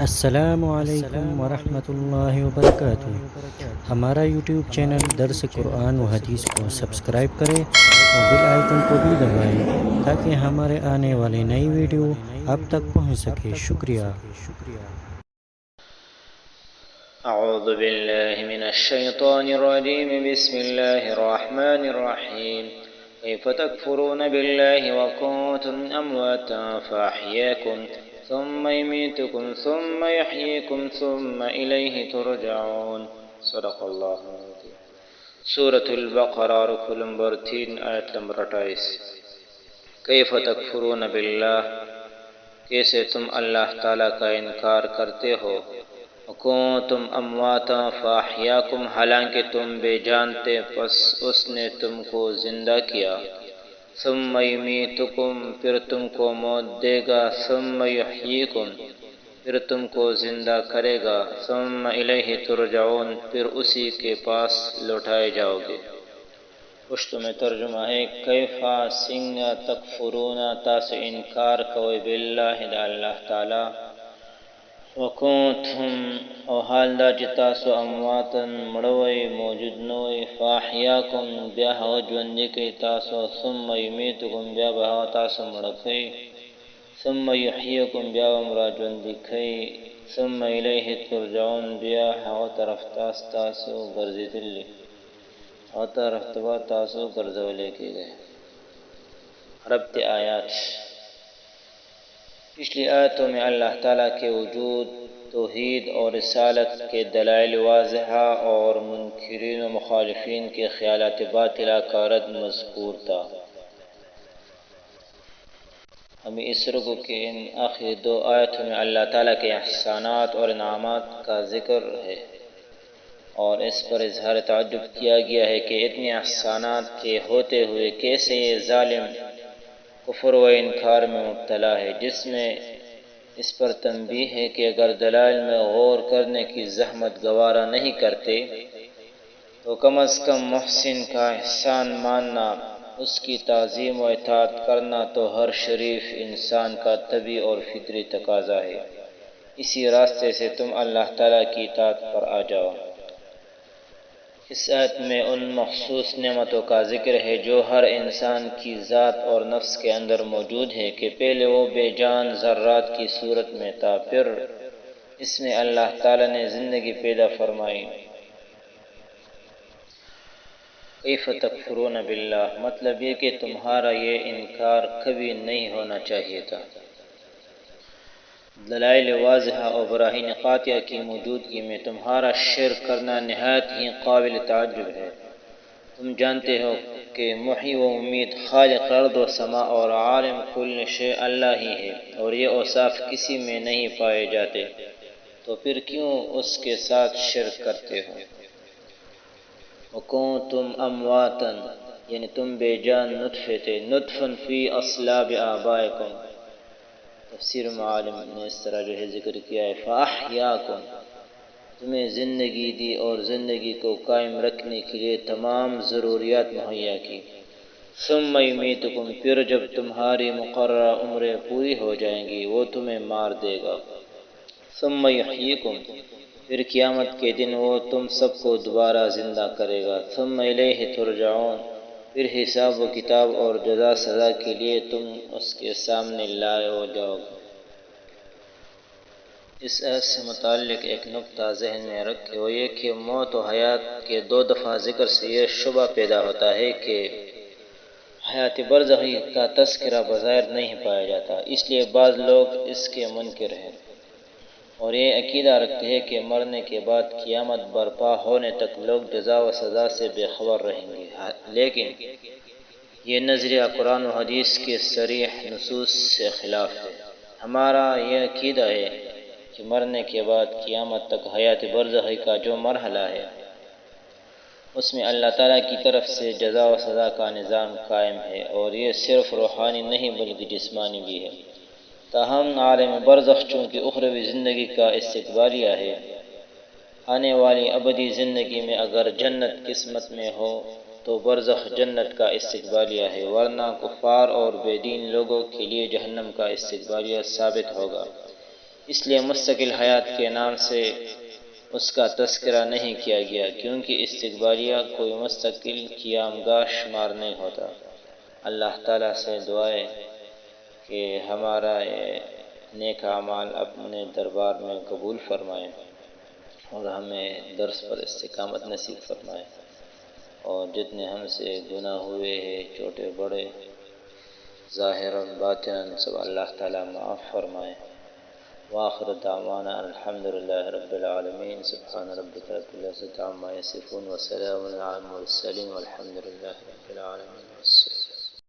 السلام علیکم ورحمۃ اللہ وبرکاتہ۔ ہمارا یوٹیوب چینل درس قرآن و حدیث کو سبسکرائب کریں اور بیل آئیکن کو بھی دبائیں تاکہ ہمارے آنے والی نئی ویڈیو آپ تک پہنچ سکے۔ شکریہ۔ اعوذ باللہ من الشیطان الرجیم بسم اللہ الرحمن الرحیم کیف تکفرون باللہ وکنتم امواتا فاحیاکم ثم یمیتکم ثم یحییکم ثم الیہ ترجعون۔ صدق اللہ العظیم۔ سورة البقرہ رکو نمبر 3 آیت نمبر 28۔ کیف تکفرون باللہ، کیسے تم اللہ تعالیٰ کا انکار کرتے ہو، وکنتم امواتا فاحیاکم، حالانکہ تم بے جان تھے پس اس نے تم کو زندہ کیا، ثم یمیتکم، پھر تم کو موت دے گا، ثم یحییکم، پھر تم کو زندہ کرے گا، ثم الیہ ترجعون، پھر اسی کے پاس لوٹائے جاؤ گے۔ پشتو میں ترجمہ ہے کیفا سنگا تکفرون، تاسو انکار کوئی باللہ دا اللہ تعالی، وکنتم او حال دا چی تاسو امواتن مڑوئی موجود نوئی، فاحیاکم بیا ہوا جوندی کئی تاسو، ثم یمیتکم بیا بہوا تاسو مڑکئی، ثم یحییکم بیا امرا جوندی کئی، ثم الیہ ترجعون، بیا ہوا طرف تاسو گرزی دلی، ہوا طرف تاسو گرزولے کی گئے۔ ربط آیات۔ پچھلی آیتوں میں اللہ تعالیٰ کے وجود، توحید اور رسالت کے دلائل واضحہ اور منکرین و مخالفین کے خیالات باطلہ کا رد مذکور تھا۔ ہمیں اس رکوع کے ان آخری 2 آیتوں میں اللہ تعالیٰ کے احسانات اور انعامات کا ذکر ہے، اور اس پر اظہار تعجب کیا گیا ہے کہ اتنے احسانات کے ہوتے ہوئے کیسے یہ ظالم کفر و انکار میں مبتلا ہے، جس میں اس پر تنبیہ ہے کہ اگر دلائل میں غور کرنے کی زحمت گوارا نہیں کرتے تو کم از کم محسن کا احسان ماننا، اس کی تعظیم و اطاعت کرنا تو ہر شریف انسان کا طبعی اور فطری تقاضا ہے۔ اسی راستے سے تم اللہ تعالیٰ کی اطاعت پر آ جاؤ۔ اس آیت میں ان مخصوص نعمتوں کا ذکر ہے جو ہر انسان کی ذات اور نفس کے اندر موجود ہے کہ پہلے وہ بے جان ذرات کی صورت میں تھا، پھر اس میں اللہ تعالیٰ نے زندگی پیدا فرمائی۔ کیف تکفرون باللہ، مطلب یہ کہ تمہارا یہ انکار کبھی نہیں ہونا چاہیے تھا۔ دلائل واضحہ اور براہین قاطعہ کی موجودگی میں تمہارا شرک کرنا نہایت ہی قابل تعجب ہے۔ تم جانتے ہو کہ محیی و ممیت، خالق ارض و سماء اور عالم کل شے اللہ ہی ہے، اور یہ اوصاف کسی میں نہیں پائے جاتے، تو پھر کیوں اس کے ساتھ شرک کرتے ہو؟ وکنتم امواتن، یعنی تم بے جان نطفے تھے، نطفن فی اصلاب آبائکم۔ تفسیر معالم نے اس طرح جو ہے ذکر کیا ہے، فاحیاکم، تمہیں زندگی دی اور زندگی کو قائم رکھنے کے لیے تمام ضروریات مہیا کی، ثم یمیتکم، پھر جب تمہاری مقررہ عمریں پوری ہو جائیں گی وہ تمہیں مار دے گا، ثم یحییکم، پھر قیامت کے دن وہ تم سب کو دوبارہ زندہ کرے گا، ثم الیہ ترجعون، پھر حساب و کتاب اور جزا سزا کے لیے تم اس کے سامنے لائے ہو جاؤ گے۔ اس آیت سے متعلق ایک نقطہ ذہن میں رکھے، وہ یہ کہ موت و حیات کے 2 دفعہ ذکر سے یہ شبہ پیدا ہوتا ہے کہ حیات برزخی کا تذکرہ بظاہر نہیں پایا جاتا، اس لیے بعض لوگ اس کے منکر ہیں اور یہ عقیدہ رکھتے ہیں کہ مرنے کے بعد قیامت برپا ہونے تک لوگ جزا و سزا سے بے خبر رہیں گے، لیکن یہ نظریہ قرآن و حدیث کے صریح نصوص سے خلاف ہے۔ ہمارا یہ عقیدہ ہے کہ مرنے کے بعد قیامت تک حیات برزخی کا جو مرحلہ ہے اس میں اللہ تعالیٰ کی طرف سے جزا و سزا کا نظام قائم ہے، اور یہ صرف روحانی نہیں بلکہ جسمانی بھی ہے۔ تاہم عالم برزخ چونکہ اخروی زندگی کا استقبالیہ ہے، آنے والی ابدی زندگی میں اگر جنت قسمت میں ہو تو برزخ جنت کا استقبالیہ ہے، ورنہ کفار اور بے دین لوگوں کے لیے جہنم کا استقبالیہ ثابت ہوگا۔ اس لیے مستقل حیات کے نام سے اس کا تذکرہ نہیں کیا گیا، کیونکہ استقبالیہ کوئی مستقل قیام گاہ شمار نہیں ہوتا۔ اللہ تعالیٰ سے دعائے کہ ہمارا یہ نیک اعمال اپنے دربار میں قبول فرمائے اور ہمیں درس پر استقامت نصیب فرمائے، اور جتنے ہم سے گناہ ہوئے ہیں چھوٹے بڑے ظاہر و باطن سب اللہ تعالیٰ معاف فرمائے۔ وآخر دعوانا الحمد للہ رب العالمین۔ سبحان ربک رب العزۃ عما یصفون وسلام علی المرسلین والحمد للہ رب العالمین۔